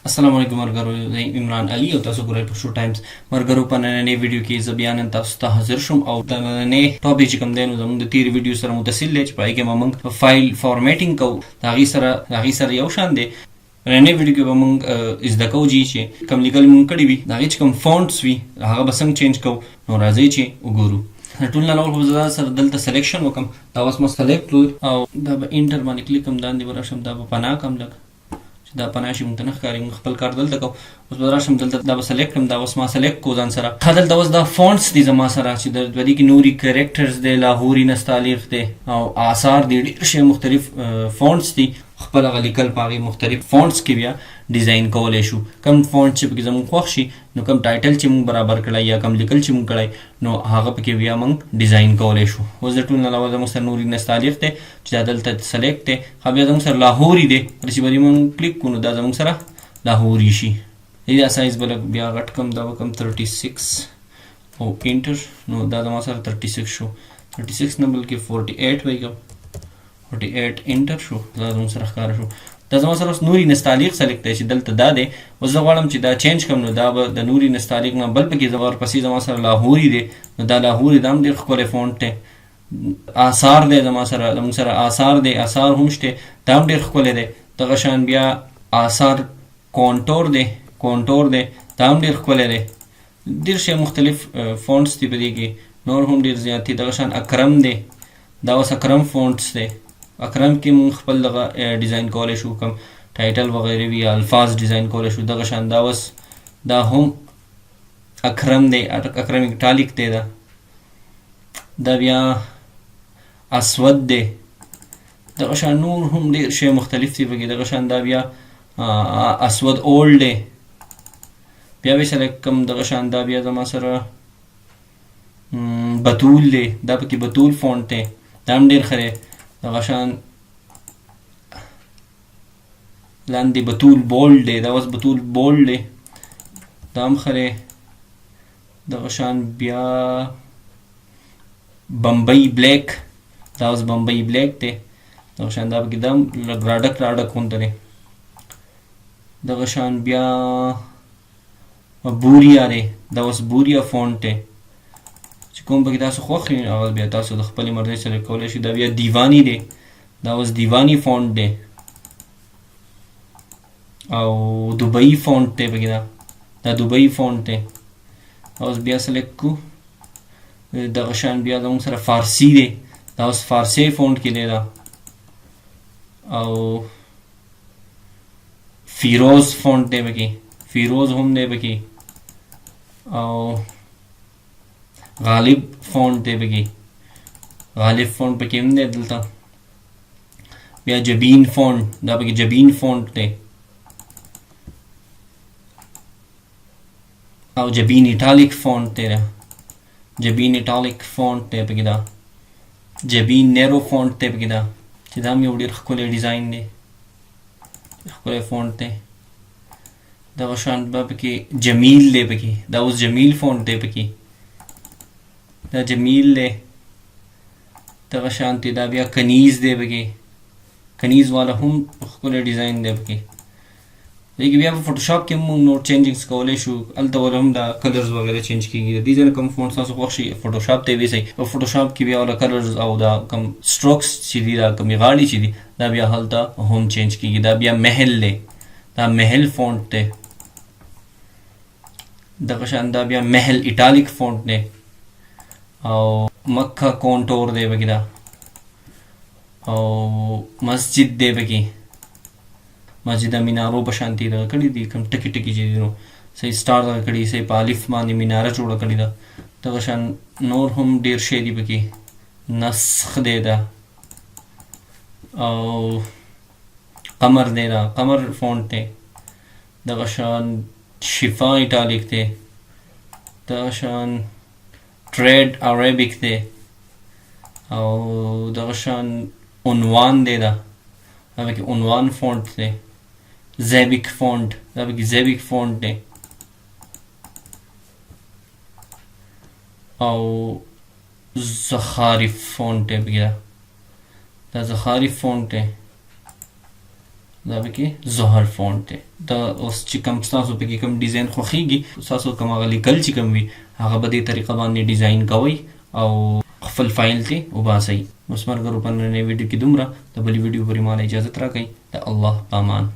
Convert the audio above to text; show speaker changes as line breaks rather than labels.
السلام علیکم مرګرو، زه عمران علي او تاسو ګورئ پښتو ټایمز. مرګرو، په نننۍ ویډیو کې زه بیا نن تاسو ته حاضر شوم او د نننۍ ټاپک چې کوم دی نو زموږ د تېرې ویډیو سره متصل دی چې په هغې کې به موږ فایل فارمیټینګ کوو. د هغې سره یو شان دی. نننۍ ویډیو کې به موږ زده کوو چې کوم لیکل موږ کړي وي د هغې چې کوم فونټس وي هغه به څنګه چینج کوو. نو راځئ چې وګورو. ټول نه اول خو زه سره دلته سلیکشن وکړم. دا اوس ما سلیکټ کړو او دا به انټر باندې کلیک کوم، داندې به راشم، دا به پناه کړم لږ چې دا پناه شي، موږ ته نه ښکاري. موږ خپل کار دلته کوو. اوس به راشم دلته، دا به سلیکټ کړم. دا اوس ما سلیکټ کړو ځان سره. دلته اوس دا فونټس دي زما سره چې د دې کې نوري کریکټرز دی، لاهوري نستعلیق دی او آثار دي، ډېر شی مختلف فونټس دي. خپل هغه لیکل په هغې مختلف فونټس کې بیا ډیزاین کولی شو. کم فونټ چې پکې زموږ خوښ شي، نو کم ټایټل چې موږ برابر کړی یا کم لیکل چې موږ کړی، نو هغه پکې بیا موږ ډیزاین کولی شو. اوس د ټول نه علاوه زموږ سره نوري نستعلیق دی چې دا دلته سلیکټ دی. بیا زموږ سره لاهوري دی، چې باندې موږ کلیک کړو نو دا زموږ سره لاهوري شي. دا سایز به لږ بیا غټ کم، دا به کم 36 او انټر، نو دا زما سره 36 شو. 36 نه بلکې 48 وایي کوم، 48 انټر شو، دا زموږ سره ښکاره شو. دا زما سره اوس نوري نستعلیق سلیکټ دی چې دلته دا دی. اوس زه غواړم چې دا چینج کړم، نو دا به د نوري نستعلیق نه بل پکې ورپسې زما سره لاهوري دی. نو دا لاهوري دا هم ډېر ښکلی فونټ دی. آثار دی زموږ سره آثار دی، آثار هم شته، دا هم ډېر ښکلی دی. دغه شان بیا آثار کونټور دی، دا هم ډېر ښکلی دی. ډېر شی مختلف فونټس دي په دې کې، نور هم ډېر زیات دي. دغه شان اکرم دی، دا اوس اکرم فونټس دی. اکرم کې مونږ خپل دغه ډیزاین کولی شو، کوم ټایټل وغیره وي یا الفاظ ډیزاین کولی شو. دغه شان دا اوس دا هم اکرم دی، اکرم اټالیک دی. دا بیا اسود دی. دغه شان نور هم ډېر شی مختلف دي پکې. دغه شان دا بیا اسود اولډ دی. بیا به سلیکټ کوم. دغه شان دا بیا زما سره بتول دی، دا پکې بتول فونټ دی، دا هم ډېر ښه دی. دغه شان لاندې بتول بولډ دی، دا اوس بتول بولډ دی، دا هم ښه دی. دغه شان بیا بمبئی بلیک، دا اوس بمبئی بلیک دی. دغه شان دا پکې دا هم لږ راډک غونته دی. دغه شان بیا بوریا دی، دا اوس بوریا فونټ دی. چې کوم پکې تاسو خوښ وي هغه بیا تاسو د خپلې مرضۍ سره کولی شئ. دا بیا دیواني دی، دا اوس دیواني فونټ دی او دوبۍ فونټ دی پکې. دا دوبۍ فونټ دی. اوس بیا سلیکټ کړو. دغه شان بیا زموږ سره فارسي دی، دا اوس فارسي فونټ کې دی. دا او فیروز فونټ دی پکې، فیروز هم دی پکې. او غالب فونټ دی پکې، غالب فونټ پکې هم دی دلته. بیا جبین فونټ، دا پکې جبین فونټ دی. او جبین اټالیک فونټ دی، جبین اټالیک فونټ دی پکې. دا جبین نیرو فونټ دی پکې، دا چې دا هم یو ډېر ښکلی ډیزاین دی، ښکلی فونټ دی. دغه شان به پکې جمیل دی پکې، دا اوس جمیل فونټ دی پکې، دا جمیل دی. دغه شانتې دا بیا کنیز دی پکې، کنیز والا هم ښکلی ډیزاین دی پکې. دې کې بیا په فوټوشاپ کې موږ نور چینجنګس کولی شو. هلته ول هم دا کلرز وغیره چینج کېږي. د دې ځای نه کوم فونټس تاسو خوښ شي فوټوشاپ ته یې ویسئ. په فوټوشاپ کې بیا والا کلرز او دا کوم سټروکس چې دي، دا کومې غاړې چې دي، دا بیا هلته هم چینج کېږي. دا بیا محل دی، دا محل فونټ دی. دغه شان دا بیا محل اټالیک فونټ دی. او مکه کونټور دی پکې. دا او مسجد دی پکې، مسجد مینارو په شانتي دغه کړي دي، کوم ټکي چې دي نو صحیح سټار دغه کړي، صحیح په الف باندې میناره جوړه کړې ده. دغه شان نور هم ډېر شی دي پکې. نسخ دی دا، او قمر دی، دا قمر فونټ دی. دغه شان شفا اټالیک دی. دغه شان ټریډ عربیک دی. او دغه شان عنوان دی، دا پکې عنوان فونټ دی. زیبیک فونټ، دا پکې زیبیک فونټ دی. او زخارف فونټ دی پکې، دا زخارف فونټ دی. دا پکې زهر فونټ دی. د اوس چې کوم تاسو پکې کوم ډیزاین خوښیږي تاسو کوم هغه لیکل چې کوم وي هغه به دې طریقه باندې ډیزاین کوئ او خپل فایل ته وباسئ. اوس مرګرو په نننۍ ویډیو کې دومره، د بلې ویډیو پورې ماله اجازت راکئ. د الله په امان.